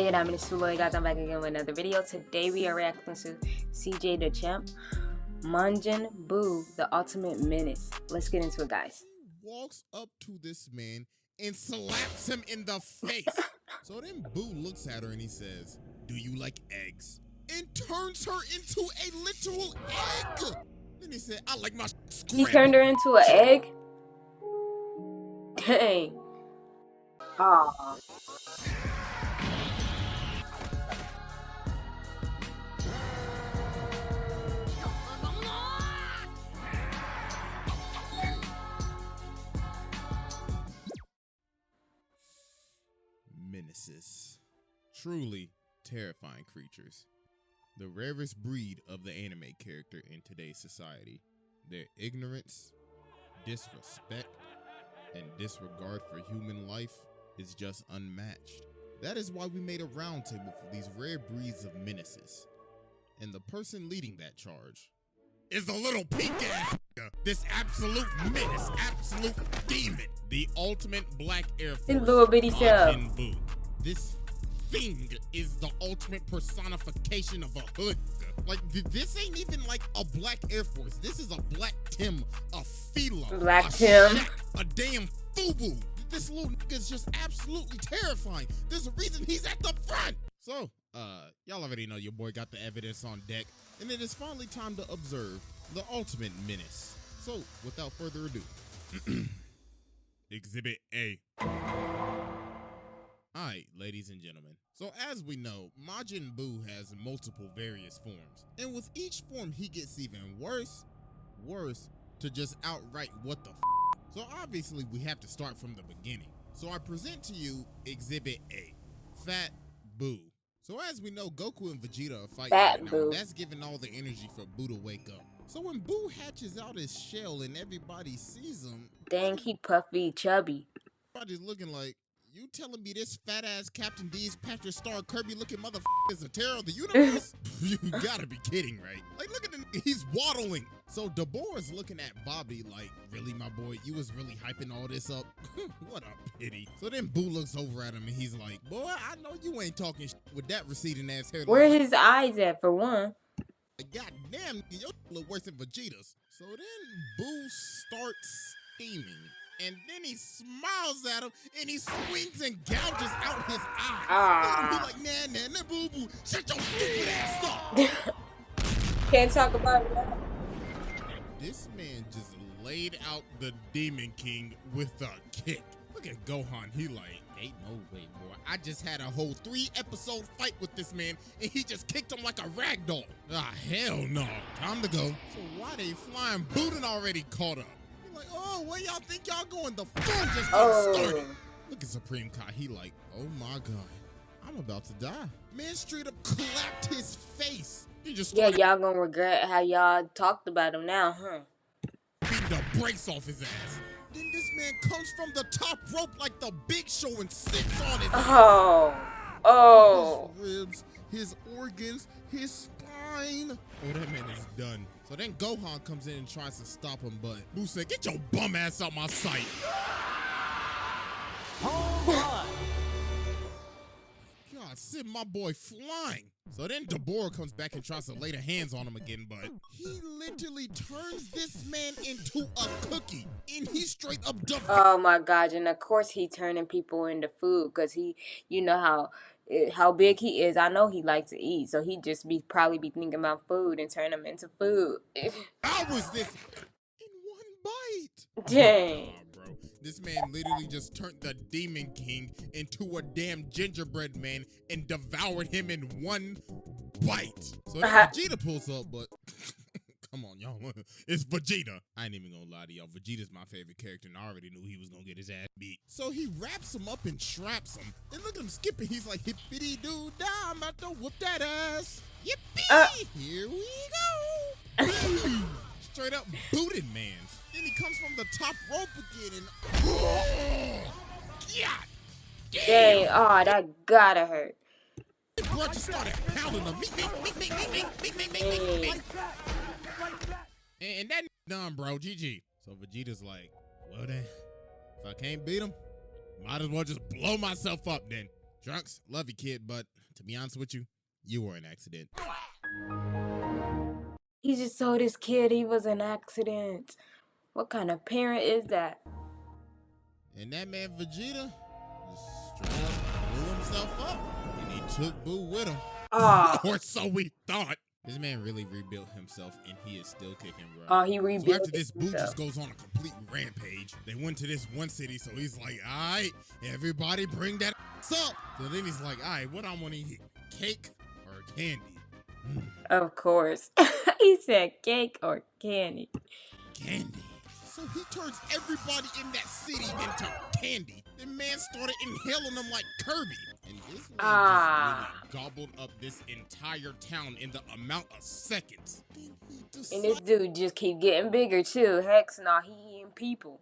Hey, I'm MENACE guys. I'm back again with another video. Today we are reacting to CJdachamp, MAJIN BUU, the ultimate menace. Let's get into it, guys. He walks up to this man and slaps him in the face. So then Buu looks at her and he says, "Do you like eggs?" And turns her into a literal egg. Then he said, "I like my scrambled." He turned her into an egg? Dang. Aww. Menaces. Truly terrifying creatures. The rarest breed of the anime character in today's society. Their ignorance, disrespect, and disregard for human life is just unmatched. That is why we made a roundtable for these rare breeds of menaces. And the person leading that charge is the little pink ass nigga, this absolute menace, absolute demon, the ultimate black Air Force, Little bitty self. MAJIN BUU. This thing is the ultimate personification of a hood. Like, this ain't even like a black Air Force. This is a black Tim, a Philo, Black a Tim, Shaq, a damn FUBU. This little nigga is just absolutely terrifying. There's a reason he's at the front. So, y'all already know your boy got the evidence on deck, and it is finally time to observe the ultimate menace. So, without further ado, Exhibit A. Alright, ladies and gentlemen. So as we know, MAJIN BUU has multiple various forms. And with each form, he gets even worse, to just outright what the f. So obviously, we have to start from the beginning. So I present to you Exhibit A, Fat Buu. So as we know, Goku and Vegeta are fighting Fat right now. Buu. That's giving all the energy for Buu to wake up. So when Buu hatches out his shell and everybody sees him, dang, he puffy, chubby. everybody's looking like, you telling me this fat ass Captain D's Patrick Star Kirby looking motherfucker is a terror of the universe? You gotta be kidding, right? Like, look at the he's waddling. So Deborah's looking at Bobby like, really, my boy, you was really hyping all this up? What a pity. So then Buu looks over at him and he's like, boy, I know you ain't talking with that receding ass hair. Where his eyes at, for one? God damn, your look worse than Vegeta's. So then Buu starts steaming. And then he smiles at him, and he swings and gouges out his eyes. He'll be like, nah, boo boo, shut your stupid ass up. Can't talk about it now. This man just laid out the Demon King with a kick. Look at Gohan, he like, ain't no way, boy. I just had a whole 3-episode fight with this man, and he just kicked him like a rag doll. Ah, hell no. Time to go. So why they flying? Buu done already caught up. Like, oh, where y'all think y'all going? The fun just got started. Look at Supreme Kai. He like, oh my God, I'm about to die. Man straight up clapped his face. He just started y'all gonna regret how y'all talked about him now, huh? beating the brakes off his ass. Then this man comes from the top rope like the Big Show and sits on his Oh. his ribs, his organs, his spine. Oh, that man is done. So then Gohan comes in and tries to stop him, but Buu said, get your bum ass out my sight. God, send my boy flying. So then Deborah comes back and tries to lay the hands on him again, but he literally turns this man into a cookie. And he straight up Oh my God, and of course he turning people into food, because he, you know how big he is. I know he likes to eat, so he just probably be thinking about food and turn them into food. How was this in one bite? Dang. Bro, this man literally just turned the Demon King into a damn gingerbread man and devoured him in one bite. So then Vegeta pulls up, but come on, y'all. It's Vegeta. I ain't even gonna lie to y'all. Vegeta's my favorite character, and I already knew he was gonna get his ass beat. So he wraps him up and traps him. And look at him skipping. He's like, hippity doo dah, I'm about to whoop that ass. Yippee! Here we go. Straight up booted mans. Then he comes from the top rope again and God Dang, oh, that gotta hurt. Bro just started pounding him. And that done, bro. GG. So Vegeta's like, well then, if I can't beat him, might as well just blow myself up then. Trunks, love you, kid, but to be honest with you, you were an accident. He just told his kid he was an accident. What kind of parent is that? And that man Vegeta just straight up blew himself up. And he took Buu with him. Or so we thought. This man really rebuilt himself, and he is still kicking, bro. Oh, he rebuilt So after this, Buu himself. just goes on a complete rampage. They went to this one city, so he's like, all right, everybody bring that up. So then he's like, all right, what I want to eat, cake or candy? Of course. He said cake or candy. Candy. So he turns everybody in that city into candy. The man started inhaling them like Kirby. And this man just really gobbled up this entire town in the amount of seconds. And this dude just keep getting bigger too. Heck no, he eating people.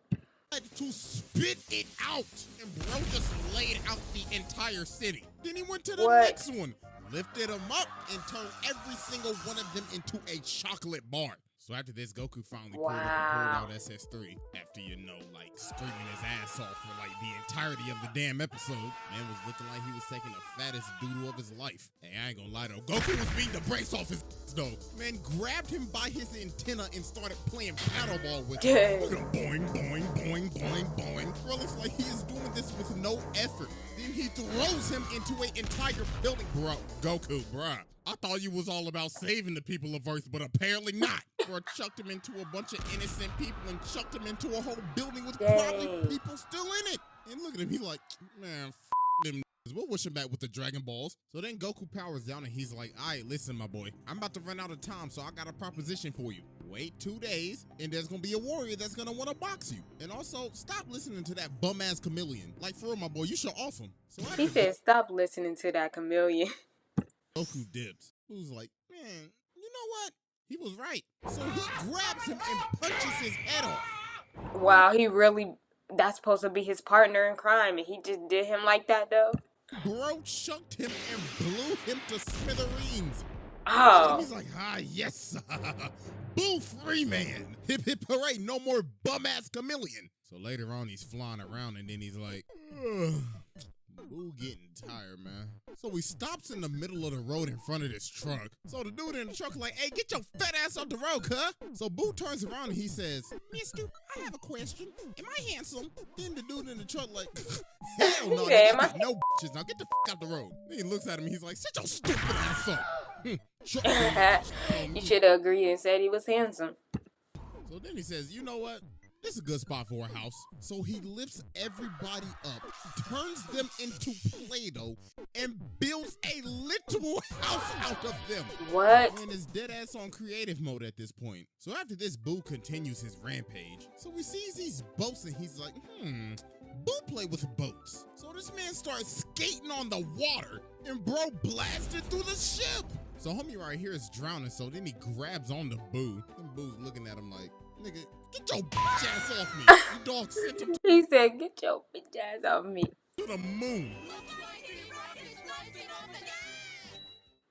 To spit it out. And bro just laid out the entire city. Then he went to the next one, lifted them up, and turned every single one of them into a chocolate bar. So after this, Goku finally pulled out SS3 after, like screaming his ass off for like the entirety of the damn episode. Man was looking like he was taking the fattest doodle of his life. Hey, I ain't gonna lie though, Goku was beating the brakes off his though. Man grabbed him by his antenna and started playing paddleball with him. Boing, boing, boing, boing, boing. Bro, looks like he is doing this with no effort. Then he throws him into an entire building. Bro, Goku, bruh. I thought you was all about saving the people of Earth, but apparently not. Bro, chucked him into a bunch of innocent people and chucked him into a whole building with probably people still in it. And look at him, he like, man, them. We'll wish him back with the Dragon Balls. So then Goku powers down and he's like, all right, listen, my boy. I'm about to run out of time, so I got a proposition for you. Wait 2 days, and there's going to be a warrior that's going to want to box you. And also, stop listening to that bum-ass chameleon. Like, for real, my boy, you should off him. So he said, stop listening to that chameleon. Goku dips. Who's like, man, you know what? He was right. So he grabs him and punches his head off. Wow, he really, that's supposed to be his partner in crime, and he just did him like that, though? Bro chucked him and blew him to smithereens. Oh. And he's like, yes. Buu free man. Hip hip hooray, no more bum-ass chameleon. So later on, he's flying around, and then he's like, Buu getting tired, man. So he stops in the middle of the road in front of this truck. So the dude in the truck like, hey, get your fat ass off the road, cuh. So Buu turns around and he says, mister, I have a question. Am I handsome? Then the dude in the truck like, hell no, no bitches. Now get the f out the road. Then he looks at him, he's like, shut your stupid ass up. You should have agreed and said he was handsome. So then he says, you know what? This is a good spot for a house. So he lifts everybody up, turns them into Play-Doh, and builds a literal house out of them. What? And is dead ass on creative mode at this point. So after this, Buu continues his rampage. So he sees these boats and he's like, Buu play with boats. So this man starts skating on the water and bro blasted through the ship. So homie right here is drowning, so then he grabs on the Buu. And Buu's looking at him like, nigga, get your bitch ass off me. You dog sent him He said, get your bitch ass off me. To the moon.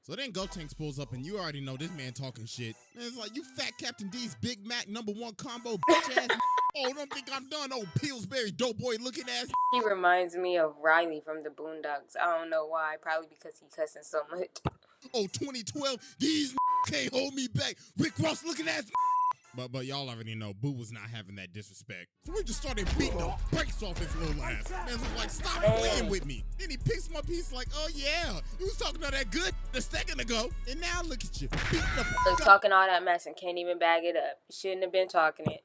So then Gotenks pulls up and you already know this man talking shit. And it's like, you fat Captain D's Big Mac #1 combo bitch ass. Oh, don't think I'm done. Oh, Pillsbury dope boy looking ass. He reminds me of Riley from the Boondocks. I don't know why. Probably because he cussing so much. Oh, 2012, these can't hold me back. Rick Ross looking ass. But y'all already know Buu was not having that disrespect. So we just started beating the brakes off his little ass. Man was like, stop playing with me. Then he picks him up, he's like, oh yeah, you was talking all that good a second ago. And now look at you. Beating the Look, talking all that mess and can't even bag it up. You shouldn't have been talking it.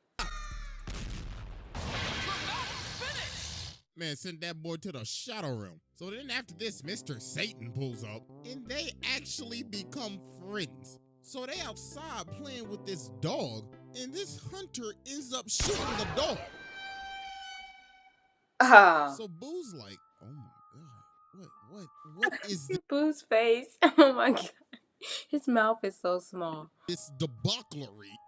Man, sent that boy to the shadow realm. So then after this, Mr. Satan pulls up and they actually become friends. So they outside playing with this dog, and this hunter ends up shooting the dog. So Buu's like, oh my god, what is this? Buu's face, oh my god, his mouth is so small. This debauchery.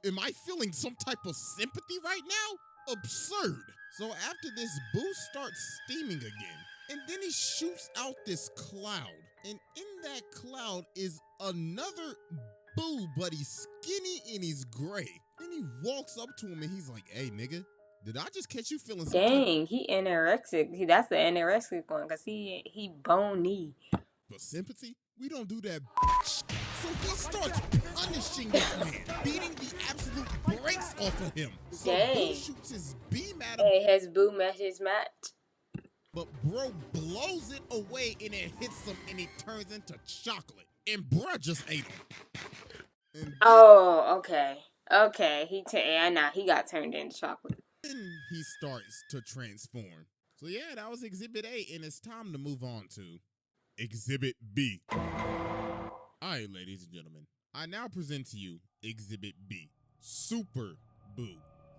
Am I feeling some type of sympathy right now? Absurd. So after this, Buu starts steaming again, and then he shoots out this cloud, and in that cloud is another Buu, but he's skinny and he's gray. Then he walks up to him and he's like, hey nigga, Did I just catch you feeling some type Dang, he anorexic. That's the anorexic one, cause he bony. of sympathy? We don't do that. So he starts punishing this man, beating the absolute brakes off of him. So Boo Dang. shoots his beam at him. Hey, has Boo met his match? But bro blows it away and it hits him and he turns into chocolate. And bruh just ate him. Oh, okay. Okay, he got turned into chocolate. Then he starts to transform. So yeah, that was Exhibit A, and it's time to move on to Exhibit B. Alright, ladies and gentlemen, I now present to you Exhibit B, Super Boo.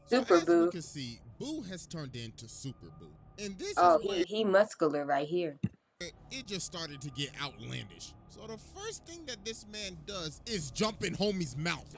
Super as Boo. we can see, Boo has turned into Super Boo. And this is where he muscular right here. it just started to get outlandish. So the first thing that this man does is jump in homie's mouth.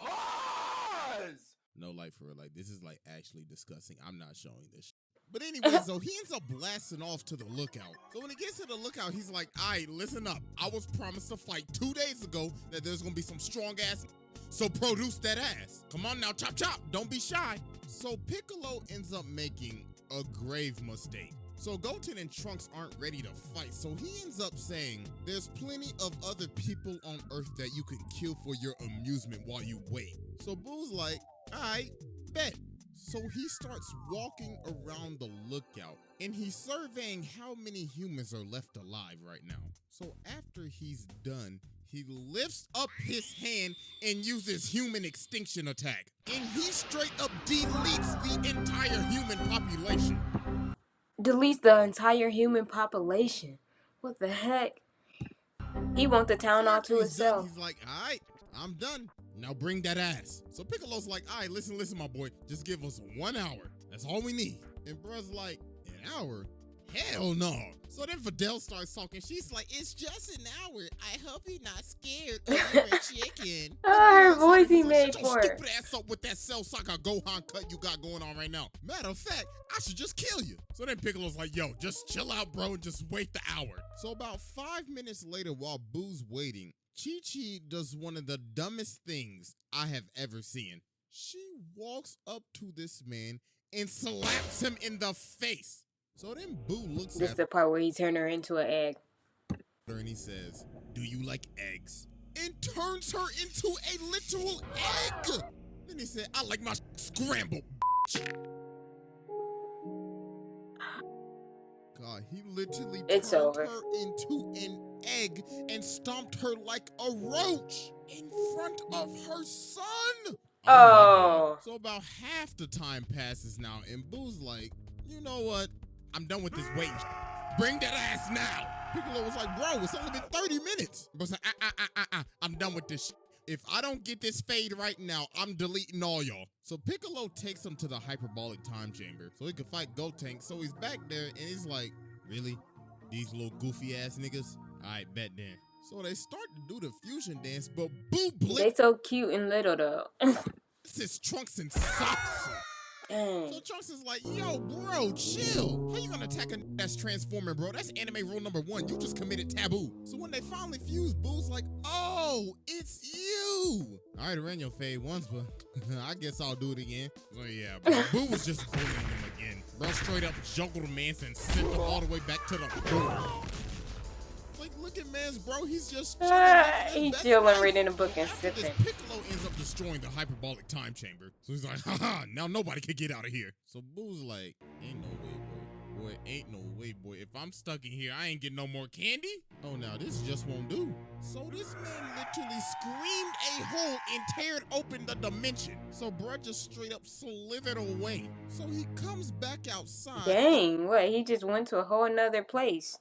No, like for real, like this is like actually disgusting. I'm not showing this. But anyway, so he ends up blasting off to the lookout. So when he gets to the lookout, he's like, all right, listen up. I was promised a fight 2 days ago that there's gonna be some strong ass, so produce that ass. Come on now, chop chop, don't be shy. So Piccolo ends up making a grave mistake. So Goten and Trunks aren't ready to fight, so he ends up saying, there's plenty of other people on Earth that you can kill for your amusement while you wait. So Boo's like, alright, bet. So he starts walking around the lookout and he's surveying how many humans are left alive right now. So after he's done, he lifts up his hand and uses human extinction attack. And he straight up deletes the entire human population. Deletes the entire human population. What the heck? He wants the town all to himself. He's like, all right, I'm done. Now bring that ass. So Piccolo's like, all right, listen, my boy. Just give us 1 hour. That's all we need. And bruh's like, an hour? Hell no. So then Videl starts talking. She's like, it's just an hour. I hope you're not scared of your chicken. Her voice he made for her. Stupid ass up with that Cell Saga Gohan cut you got going on right now. Matter of fact, I should just kill you. So then Piccolo's like, yo, just chill out, bro, and just wait the hour. So about 5 minutes later, while Boo's waiting, Chi-Chi does one of the dumbest things I have ever seen. She walks up to this man and slaps him in the face. So then Boo looks at her. This is the part where he turned her into an egg. And he says, do you like eggs? And turns her into a literal egg. Then he said, I like my scrambled. God, he literally turned her into an egg and stomped her like a roach in front of her son. Oh. So about half the time passes now, and Boo's like, you know what? I'm done with this waiting. Bring that ass now. Piccolo was like, bro, it's only been 30 minutes. Bro's like, I'm done with this shit. If I don't get this fade right now, I'm deleting all y'all. So Piccolo takes him to the hyperbolic time chamber so he can fight Gotenks. So he's back there and he's like, really? These little goofy ass niggas? All right, bet then. So they start to do the fusion dance, but Boo Blitz. They so cute and little though. This is Trunks and socks. So Trunks is like, yo, bro, chill. How you gonna attack a that's transforming, bro? That's anime rule number 1. You just committed taboo. So when they finally fuse, Boo's like, oh, it's you. I already ran your fade once, but I guess I'll do it again. So yeah, bro, Boo was just bullying him again. Bro straight up juggled Mance and sent him all the way back to the door. Like, look at Mance, bro. He's just he's chilling, reading a book and sipping. Piccolo ends up destroying the hyperbolic time chamber. So he's like, haha, now nobody can get out of here. So Boo's like, ain't no way, boy. Boy, ain't no way, boy. If I'm stuck in here, I ain't getting no more candy. Oh, now this just won't do. So this man literally screamed a hole and teared open the dimension. So bruh just straight up slithered away. So he comes back outside. Dang, what? He just went to a whole nother place.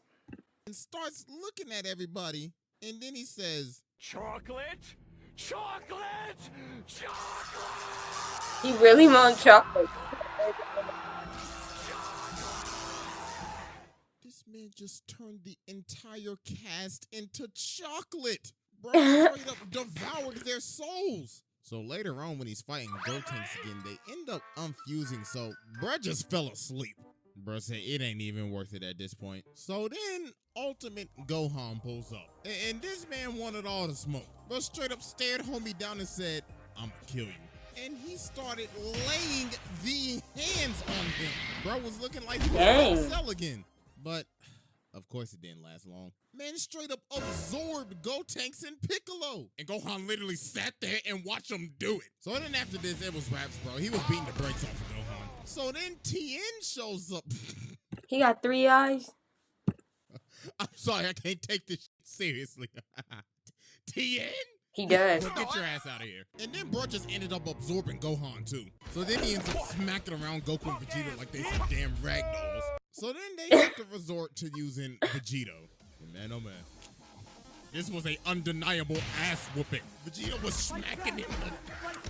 And starts looking at everybody, and then he says, chocolate, chocolate, chocolate. He really wants chocolate. This man just turned the entire cast into chocolate. Bro straight up devoured their souls. So later on when he's fighting Gotenks again, they end up unfusing, so bruh just fell asleep. Bruh said it ain't even worth it at this point. So then Ultimate Gohan pulls up. And this man wanted all the smoke. Bruh straight up stared homie down and said, I'ma kill you. and he started laying the hands on him. Bro was looking like he was Dang. going to sell again. But, of course, it didn't last long. Man straight up absorbed Gotenks and Piccolo. And Gohan literally sat there and watched him do it. So then after this, it was raps, bro. He was beating the brakes off of Gohan. So then Tien shows up. He got 3 eyes. I'm sorry, I can't take this shit seriously. Tien? He does. Well, get your ass out of here. And then bro just ended up absorbing Gohan too. So then he ends up smacking around Goku and Vegeta like they some damn ragdolls. So then they have to resort to using Vegito. And man, oh man. This was a undeniable ass whooping. Vegeta was smacking him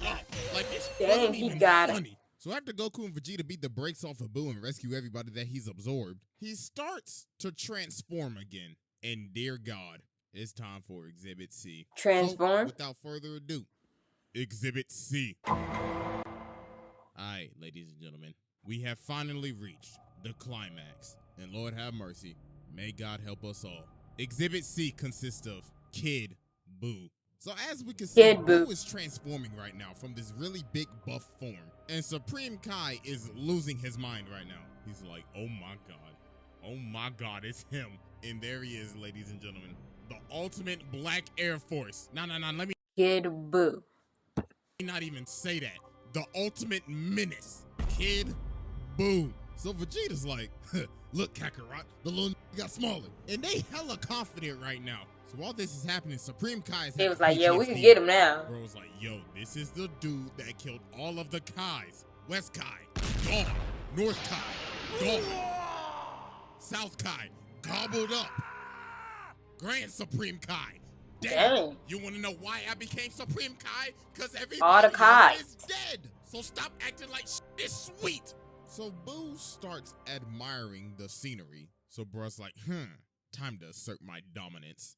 up. Like it wasn't he even got funny. So after Goku and Vegeta beat the brakes off of Buu and rescue everybody that he's absorbed, he starts to transform again. And dear God, it's time for Exhibit C. Transform? So, without further ado, Exhibit C. Alright, ladies and gentlemen, we have finally reached the climax. And Lord have mercy, may God help us all. Exhibit C consists of Kid Buu. So as we can see, Buu is transforming right now from this really big buff form. And Supreme Kai is losing his mind right now. He's like, oh my God, it's him. And there he is, ladies and gentlemen. The ultimate Black Air Force. No, let me Kid Buu. not even say that. The ultimate menace. Kid Buu. So Vegeta's like, look, Kakarot, the little got smaller. And they hella confident right now. So while this is happening, Supreme Kai is He was like, yeah, we can get him now. Bro was like, yo, this is the dude that killed all of the Kais. West Kai, gone. North Kai, gone. South Kai, gobbled up. Grand Supreme Kai, Dang. You want to know why I became Supreme Kai? Because All everybody the Kai else is dead. So stop acting like shit is sweet. So Buu starts admiring the scenery. So bruh's like, time to assert my dominance.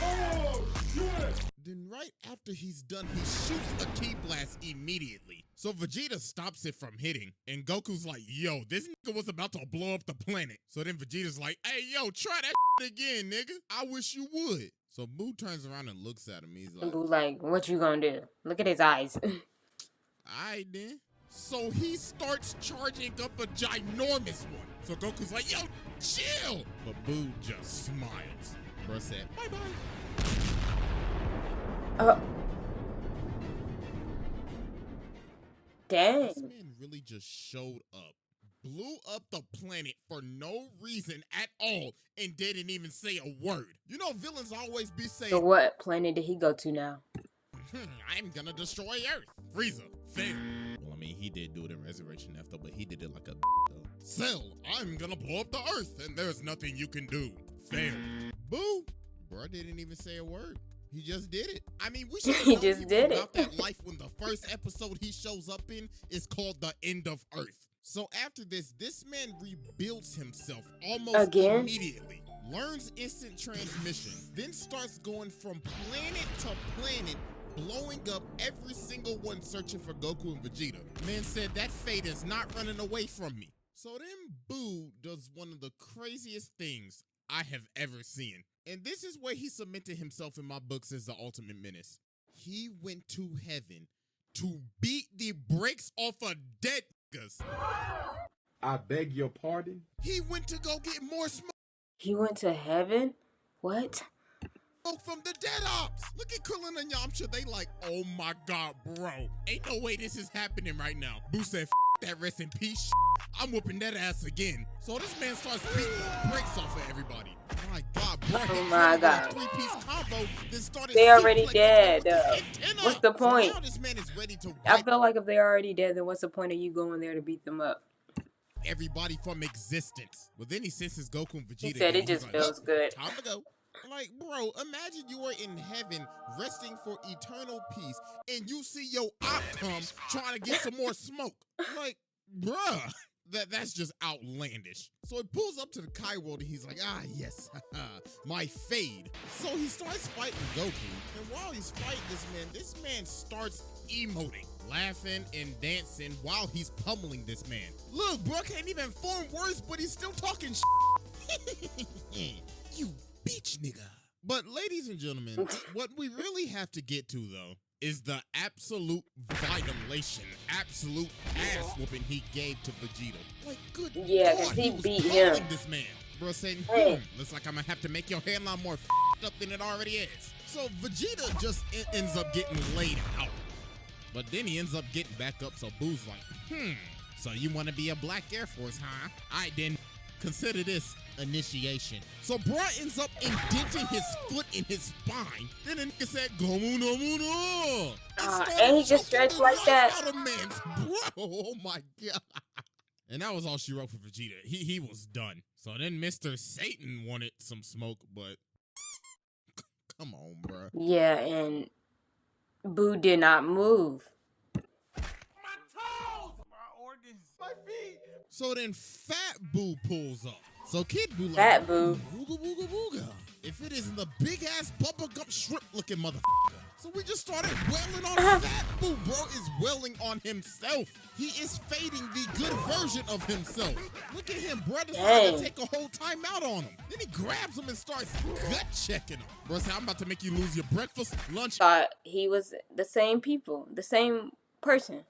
Oh, yeah. Then right after he's done, he shoots a ki blast immediately. So Vegeta stops it from hitting. And Goku's like, yo, this nigga was about to blow up the planet. So then Vegeta's like, hey, yo, try that again, nigga. I wish you would. So Buu turns around and looks at him. He's like, Buu like, what you gonna do? Look at his eyes. alright then. So he starts charging up a ginormous one. So Goku's like, yo, chill. But Buu just smiles. Bro said, bye-bye. Dang. This man really just showed up, blew up the planet for no reason at all, and didn't even say a word. You know, villains always be saying, So what planet did he go to now? I'm gonna destroy Earth. Frieza, fail. Well, I mean, he did do it in Resurrection F, though, but he did it like a though. Cell, I'm gonna blow up the Earth, and there's nothing you can do. Fail. Boo. Bro didn't even say a word. He just did it. I mean, we should He just did it. About that life when the first episode he shows up in is called The End of Earth. So after this man rebuilds himself almost immediately, learns instant transmission, then starts going from planet to planet, blowing up every single one searching for Goku and Vegeta. Man said that fate is not running away from me. So then Buu does one of the craziest things I have ever seen. And this is where he cemented himself in my books as the ultimate menace. He went to heaven to beat the brakes off of dead niggas. I beg your pardon? He went to go get more smoke. He went to heaven? What? From the dead ops. Look at Krillin and Yamcha. They like, oh my God, bro. Ain't no way this is happening right now. Buu said, that rest in peace. I'm whooping that ass again. So this man starts beating the brakes off of everybody. My God, bro. Oh my God. Three-piece combo, then started They already suplexing dead. Goku's What's the point? So now this man is ready to I feel like if they're already dead, then what's the point of you going there to beat them up? everybody from existence. But then he senses Goku and Vegeta. He said it just feels good. Time to go. Like, bro, imagine you are in heaven resting for eternal peace and you see your op come trying to get some more smoke. Like, bruh, that's just outlandish. So he pulls up to the Kai world and he's like, ah, yes, my fade. So he starts fighting Goku. And while he's fighting this man starts emoting, laughing and dancing while he's pummeling this man. Look, bro can't even form words, but he's still talking shit. You bitch nigga. But ladies and gentlemen, what we really have to get to though is the absolute violation, absolute ass whooping he gave to Vegeta. Like, good Yeah, God, he was beat pummeling him. this man. Bro saying, Hey. looks like I'm gonna have to make your hairline more up than it already is. So Vegeta just ends up getting laid out. But then he ends up getting back up, so Buu's like, so you want to be a Black Air Force, huh? I didn't consider this initiation. So bro ends up indenting his foot in his spine. Then the nigga said, Gomu no mu no. And he just stretched like that. Out of man's bro, oh my God. And that was all she wrote for Vegeta. He was done. So then Mr. Satan wanted some smoke, but come on, bro. Yeah, and Buu did not move. My toes! My organs! My feet! So then Fat Buu pulls up. So Kid Buu like, Fat Buu. Booga booga booga. If it isn't the big ass bubblegum shrimp looking motherfucker. So we just started wailing on Fat Buu. Bro is wailing on himself. He is fading the good version of himself. Look at him, bro. Decided to take a whole timeout on him. Then he grabs him and starts gut checking him. Bro said, I'm about to make you lose your breakfast, lunch, Thought he was the same people, the same person.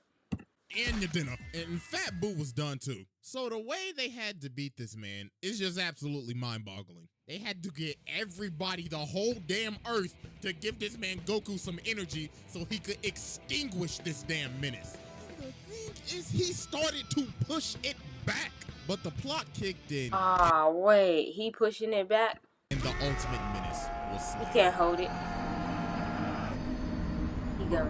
and your dinner. And Fat Buu was done too. So the way they had to beat this man is just absolutely mind-boggling. They had to get everybody, the whole damn earth, to give this man Goku some energy so he could extinguish this damn menace. And the thing is, he started to push it back. But the plot kicked in. Ah, wait. He pushing it back? And the ultimate menace was slain. He can't hold it. He going.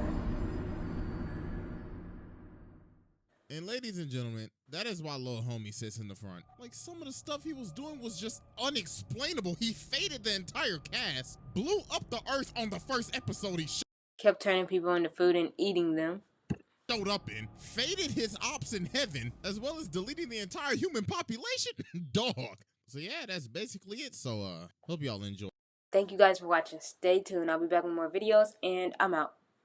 And ladies and gentlemen, that is why little homie sits in the front. Like, some of the stuff he was doing was just unexplainable. He faded the entire cast, blew up the earth on the first episode he Kept turning people into food and eating them. showed up in, faded his ops in heaven, as well as deleting the entire human population. Dog. So yeah, that's basically it. So hope y'all enjoy. Thank you guys for watching. Stay tuned. I'll be back with more videos, and I'm out.